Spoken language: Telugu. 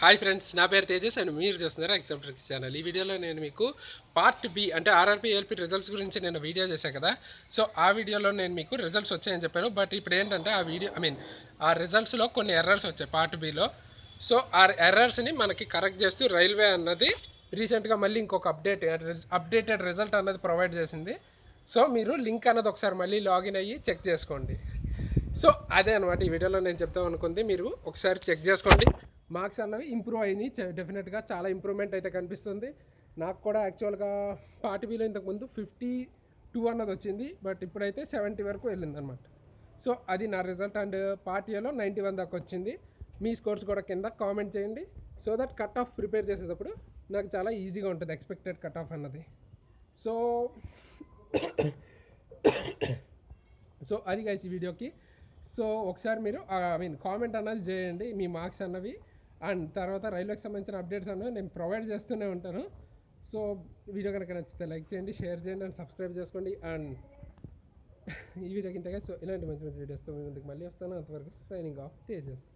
హాయ్ ఫ్రెండ్స్, నా పేరు తేజస్ అండ్ మీరు చూస్తున్నారు ఎగ్జామ్ ట్రిక్స్ ఛానల్. ఈ వీడియోలో నేను మీకు పార్ట్ బి అంటే ఆర్ఆర్బీ ఏఎల్పీ రిజల్ట్స్ గురించి నేను వీడియో చేశాను కదా. సో ఆ వీడియోలో నేను మీకు రిజల్ట్స్ వచ్చాయని చెప్పాను. బట్ ఇప్పుడు ఏంటంటే ఆ వీడియో ఆ రిజల్ట్స్లో కొన్ని ఎర్రర్స్ వచ్చాయి పార్ట్ బిలో. సో ఆ ఎర్రర్స్ని మనకి కరెక్ట్ చేస్తూ రైల్వే అన్నది రీసెంట్గా మళ్ళీ ఇంకొక అప్డేటెడ్ రిజల్ట్ అన్నది ప్రొవైడ్ చేసింది. సో మీరు లింక్ అన్నది ఒకసారి మళ్ళీ లాగిన్ అయ్యి చెక్ చేసుకోండి. సో అదే అనమాట ఈ వీడియోలో నేను చెప్తాం అనుకుంది. మీరు ఒకసారి చెక్ చేసుకోండి. మార్క్స్ అన్నవి ఇంప్రూవ్ అయినాయి, డెఫినెట్గా చాలా ఇంప్రూవ్మెంట్ అయితే కనిపిస్తుంది. నాకు కూడా యాక్చువల్గా పార్ట్ బిలో ఇంతకుముందు 52 అన్నది వచ్చింది, బట్ ఇప్పుడైతే 70 వరకు వెళ్ళింది అనమాట. సో అది నా రిజల్ట్. అండ్ పార్ట్ ఏలో 91 దాకా వచ్చింది. మీ స్కోర్స్ కూడా కింద కామెంట్ చేయండి, so that cut off prepare చేసేటప్పుడు నాకు చాలా ఈజీగా ఉంటుంది ఎక్స్పెక్టెడ్ కట్ ఆఫ్ అన్నది. సో సో అది గైస్ ఈ వీడియోకి. సో ఒకసారి మీరు కామెంట్ అన్నది చేయండి మీ మార్క్స్ అన్నవి. అండ్ తర్వాత రైల్వేకి సంబంధించిన అప్డేట్స్ అన్నవి నేను ప్రొవైడ్ చేస్తూనే ఉంటాను. సో వీడియో కనుక నచ్చితే లైక్ చేయండి, షేర్ చేయండి అండ్ సబ్స్క్రైబ్ చేసుకోండి. అండ్ ఈ వీడియోకి ఇంతగా. సో ఇలాంటి మంచి మంచి వీడియోస్తో మీ ముందుకు మళ్ళీ వస్తాను. అంతవరకు సైనింగ్ ఆఫ్ తేజస్.